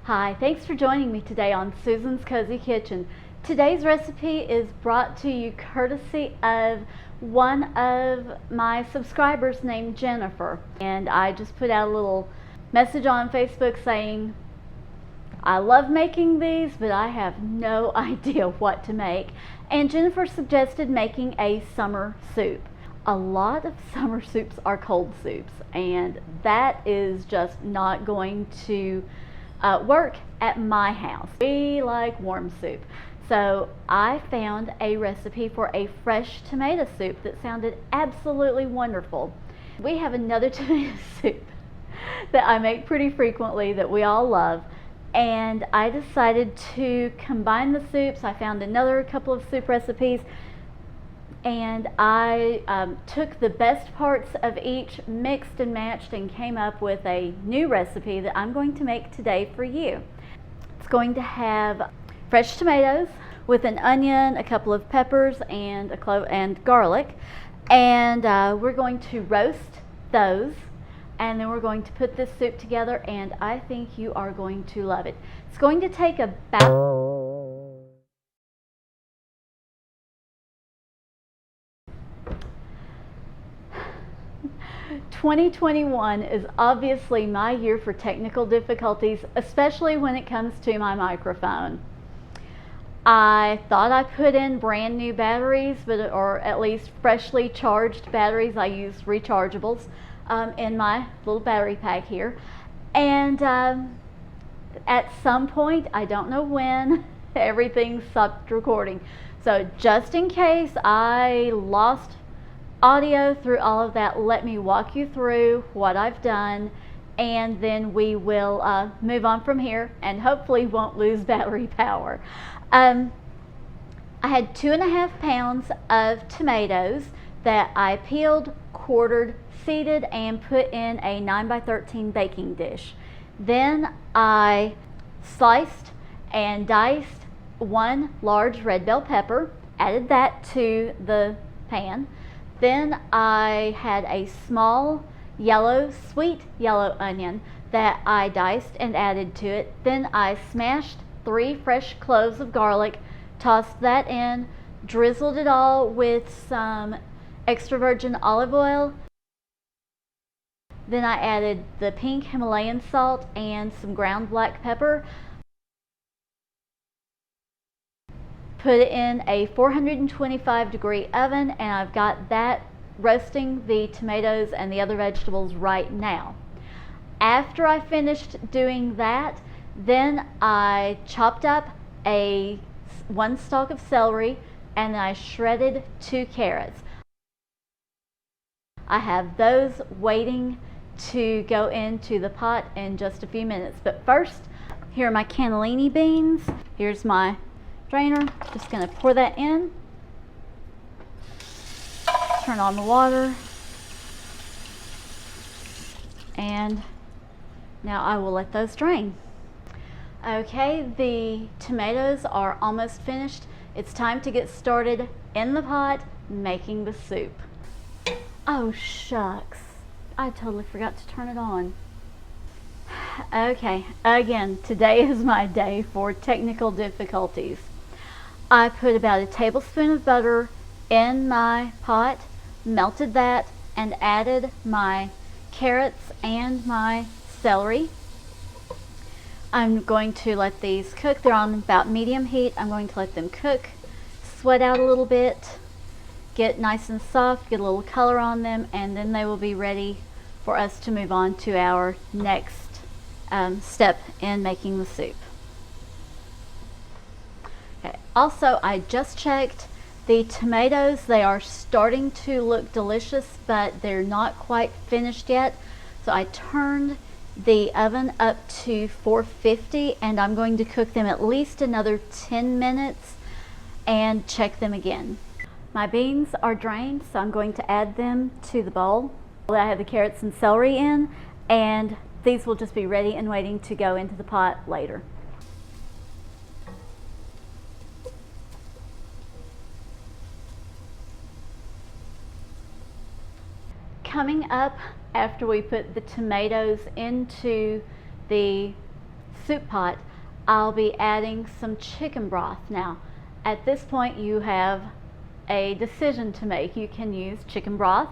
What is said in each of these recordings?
Hi, thanks for joining me today on Susan's Cozy Kitchen. Today's recipe is brought to you courtesy of one of my subscribers named Jennifer. And I just put out a little message on Facebook saying, I love making these, but I have no idea what to make. And Jennifer suggested making a summer soup. A lot of summer soups are cold soups, and that is just not going to work at my house. We like warm soup. So I found a recipe for a fresh tomato soup that sounded absolutely wonderful. We have another tomato soup that I make pretty frequently that we all love, and I decided to combine the soups. I found another couple of soup recipes, and I took the best parts of each, mixed and matched, and came up with a new recipe that I'm going to make today for you. It's going to have fresh tomatoes with an onion, a couple of peppers, and a clove and garlic, and we're going to roast those, and then we're going to put this soup together, and I think you are going to love it. It's going to take about 2021 is obviously my year for technical difficulties, especially when it comes to my microphone. I thought I put in brand new batteries, or at least freshly charged batteries. I use rechargeables in my little battery pack here. And at some point, I don't know when, everything stopped recording. So just in case I lost audio through all of that, let me walk you through what I've done, and then we will move on from here and hopefully won't lose battery power. I had 2.5 pounds of tomatoes that I peeled, quartered, seeded, and put in a 9x13 baking dish. Then I sliced and diced 1 large red bell pepper, added that to the pan. Then I had a small sweet yellow onion that I diced and added to it. Then I smashed 3 fresh cloves of garlic, tossed that in, drizzled it all with some extra virgin olive oil. Then I added the pink Himalayan salt and some ground black pepper. Put it in a 425-degree oven, and I've got that roasting the tomatoes and the other vegetables right now. After I finished doing that, then I chopped up 1 stalk of celery, and I shredded 2 carrots. I have those waiting to go into the pot in just a few minutes. But first, here are my cannellini beans. Here's my drainer. Just going to pour that in. Turn on the water. And now I will let those drain. Okay, the tomatoes are almost finished. It's time to get started in the pot making the soup. Oh shucks, I totally forgot to turn it on. Okay, again, today is my day for technical difficulties. I put about a tablespoon of butter in my pot, melted that, and added my carrots and my celery. I'm going to let these cook. They're on about medium heat. I'm going to let them cook, sweat out a little bit, get nice and soft, get a little color on them, and then they will be ready for us to move on to our next step in making the soup. Okay. Also, I just checked the tomatoes. They are starting to look delicious, but they're not quite finished yet. So I turned the oven up to 450, and I'm going to cook them at least another 10 minutes and check them again. My beans are drained, so I'm going to add them to the bowl. I have the carrots and celery in, and these will just be ready and waiting to go into the pot later. Coming up after we put the tomatoes into the soup pot, I'll be adding some chicken broth. Now, at this point you have a decision to make. You can use chicken broth,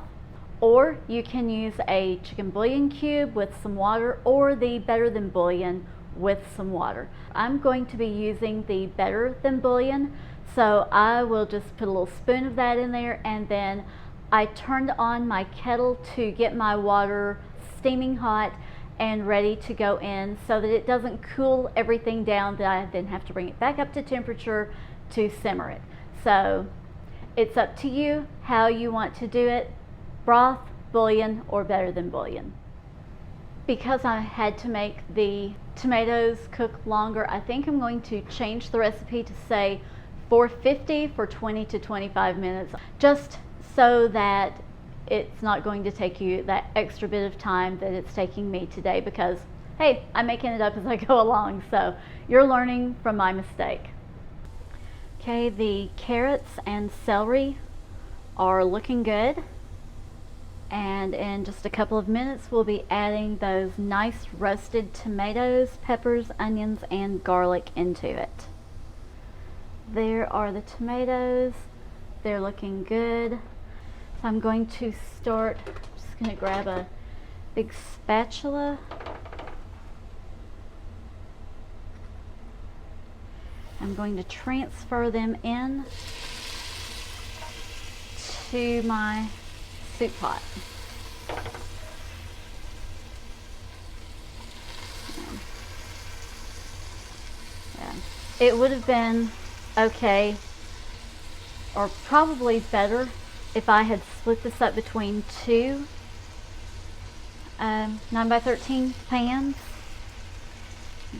or you can use a chicken bouillon cube with some water, or the better than bouillon with some water. I'm going to be using the better than bouillon, so I will just put a little spoon of that in there, and then I turned on my kettle to get my water steaming hot and ready to go in, so that it doesn't cool everything down that I then have to bring it back up to temperature to simmer it. So it's up to you how you want to do it, broth, bouillon, or better than bouillon. Because I had to make the tomatoes cook longer, I think I'm going to change the recipe to say 450 for 20 to 25 minutes, just so that it's not going to take you that extra bit of time that it's taking me today, because hey, I'm making it up as I go along, so you're learning from my mistake. Okay, the carrots and celery are looking good, and in just a couple of minutes we'll be adding those nice roasted tomatoes, peppers, onions, and garlic into it. There are the tomatoes. They're looking good. So I'm going to start, I'm just going to grab a big spatula. I'm going to transfer them in to my soup pot. Yeah. It would have been okay, or probably better, if I had split this up between two 9x13 pans,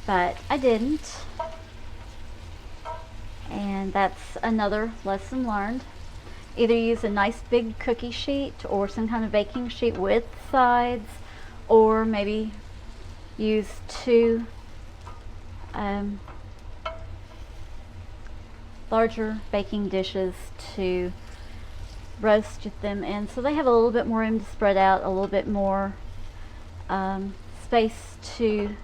but I didn't, and that's another lesson learned. Either use a nice big cookie sheet or some kind of baking sheet with sides, or maybe use two larger baking dishes to roast them in, so they have a little bit more room to spread out, a little bit more space to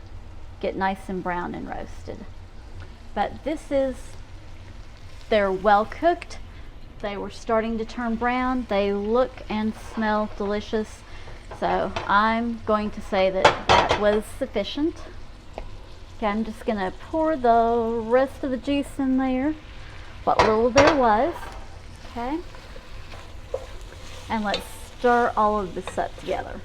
get nice and brown and roasted. But they're well cooked. They were starting to turn brown. They look and smell delicious, so I'm going to say that that was sufficient. Okay, I'm just gonna pour the rest of the juice in there, what little there was. Okay, and let's stir all of this up together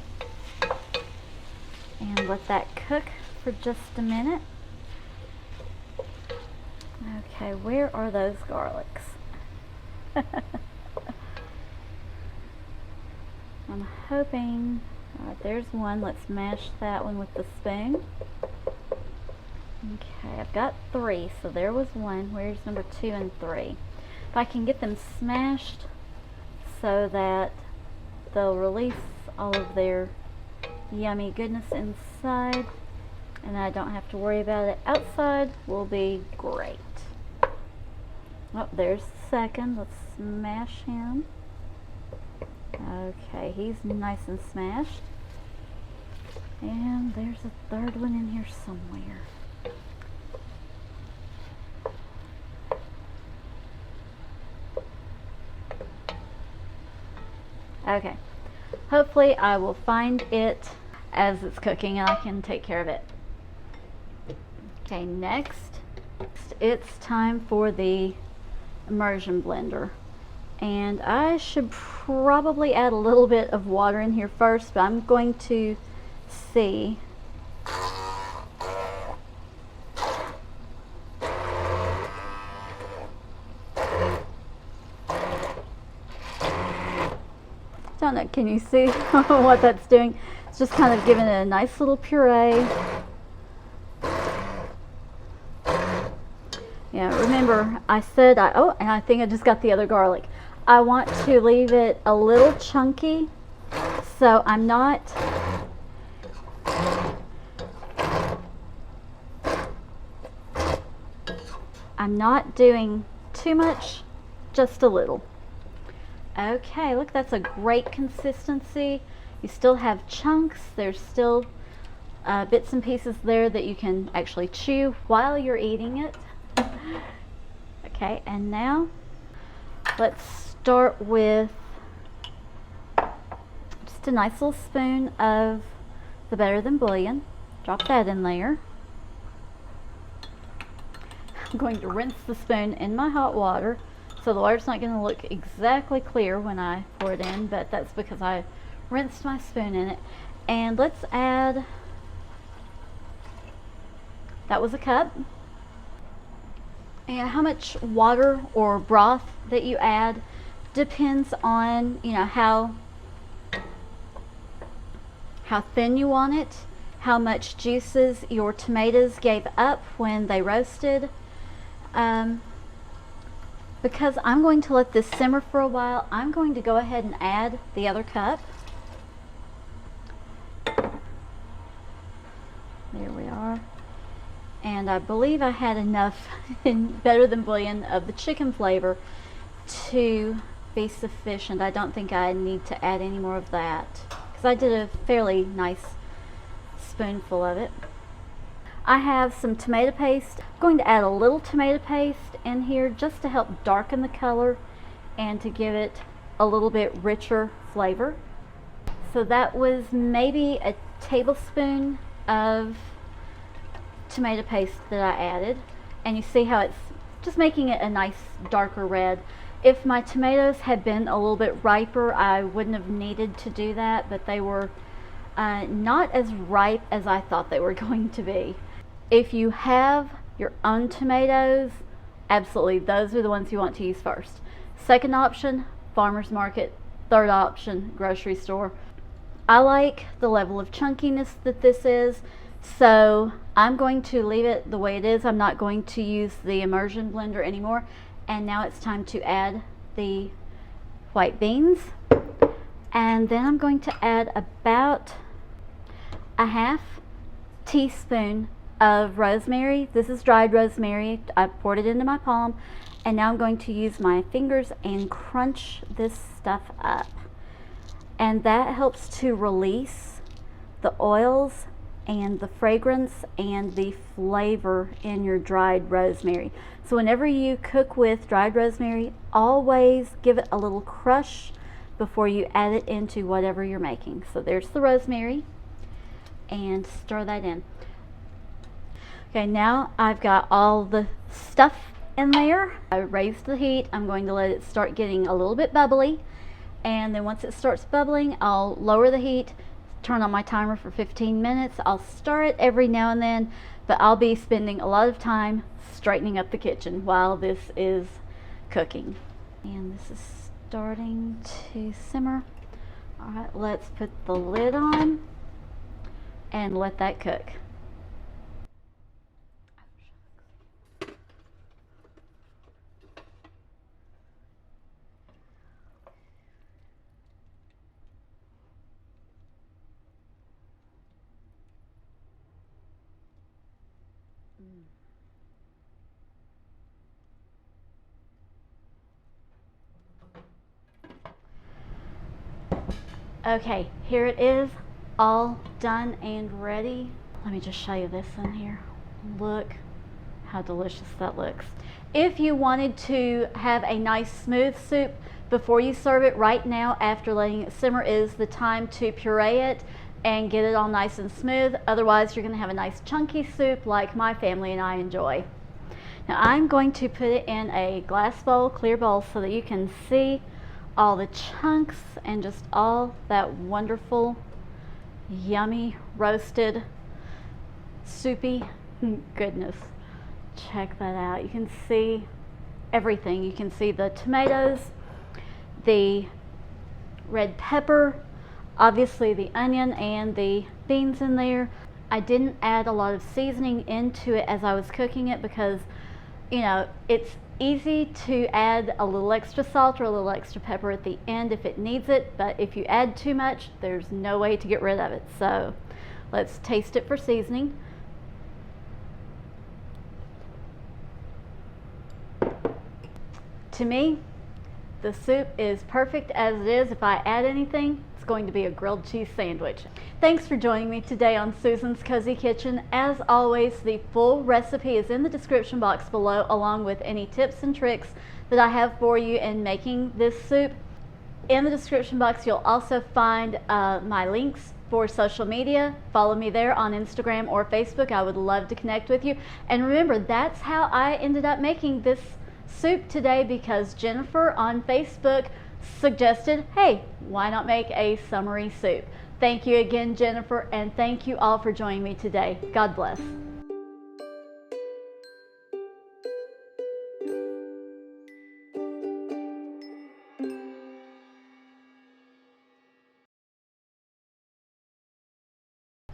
and let that cook for just a minute. Okay, where are those garlics? I'm hoping, alright, there's one. Let's mash that one with the spoon. Okay, I've got 3, so there was 1. Where's number 2 and 3? If I can get them smashed so that they'll release all of their yummy goodness inside, and I don't have to worry about it outside, will be great. Oh, there's the second. Let's smash him. Okay, he's nice and smashed. And there's a third one in here somewhere. Okay, hopefully I will find it as it's cooking and I can take care of it. Okay, next it's time for the immersion blender, and I should probably add a little bit of water in here first, but I'm going to see. Don't know, can you see what that's doing? It's just kind of giving it a nice little puree. Yeah, remember I said, oh, and I think I just got the other garlic. I want to leave it a little chunky, so I'm not doing too much, just a little. Okay, look, that's a great consistency. You still have chunks. There's still bits and pieces there that you can actually chew while you're eating it. Okay, and now let's start with just a nice little spoon of the Better Than bouillon. Drop that in there. I'm going to rinse the spoon in my hot water, so the water's not going to look exactly clear when I pour it in, but that's because I rinsed my spoon in it. And let's add, that was a cup. And how much water or broth that you add depends on, you know, how thin you want it, how much juices your tomatoes gave up when they roasted. Because I'm going to let this simmer for a while, I'm going to go ahead and add the other cup. There we are. And I believe I had enough in Better Than bouillon of the chicken flavor to be sufficient. I don't think I need to add any more of that, because I did a fairly nice spoonful of it. I have some tomato paste. I'm going to add a little tomato paste in here just to help darken the color and to give it a little bit richer flavor. So that was maybe a tablespoon of tomato paste that I added, and you see how it's just making it a nice darker red. If my tomatoes had been a little bit riper, I wouldn't have needed to do that, but they were not as ripe as I thought they were going to be. If you have your own tomatoes, absolutely, those are the ones you want to use first. Second option, farmer's market. Third option, grocery store. I like the level of chunkiness that this is, so I'm going to leave it the way it is. I'm not going to use the immersion blender anymore. And now it's time to add the white beans. And then I'm going to add about a half teaspoon of rosemary. This is dried rosemary. I poured it into my palm, and now I'm going to use my fingers and crunch this stuff up. And that helps to release the oils and the fragrance and the flavor in your dried rosemary. So whenever you cook with dried rosemary, always give it a little crush before you add it into whatever you're making. So there's the rosemary, and stir that in. Okay, now I've got all the stuff in there. I raised the heat. I'm going to let it start getting a little bit bubbly, and then once it starts bubbling, I'll lower the heat, turn on my timer for 15 minutes. I'll stir it every now and then, but I'll be spending a lot of time straightening up the kitchen while this is cooking. And this is starting to simmer. All right, let's put the lid on and let that cook. Okay, here it is, all done and ready. Let me just show you this in here. Look how delicious that looks. If you wanted to have a nice smooth soup before you serve it, right now after letting it simmer is the time to puree it and get it all nice and smooth. Otherwise, you're going to have a nice chunky soup like my family and I enjoy. Now I'm going to put it in a glass bowl, clear bowl, so that you can see all the chunks and just all that wonderful, yummy, roasted, soupy goodness. Check that out. You can see everything. You can see the tomatoes, the red pepper, obviously the onion and the beans in there. I didn't add a lot of seasoning into it as I was cooking it because, you know, it's easy to add a little extra salt or a little extra pepper at the end if it needs it, but if you add too much, there's no way to get rid of it. So let's taste it for seasoning. To me, the soup is perfect as it is. If I add anything, it's it's going to be a grilled cheese sandwich. Thanks for joining me today on Susan's Cozy Kitchen. As always, the full recipe is in the description box below, along with any tips and tricks that I have for you in making this soup. In the description box, you'll also find my links for social media. Follow me there on Instagram or Facebook. I would love to connect with you. And remember, that's how I ended up making this soup today, because Jennifer on Facebook suggested, hey, why not make a summery soup? Thank you again, Jennifer, and thank you all for joining me today. God bless.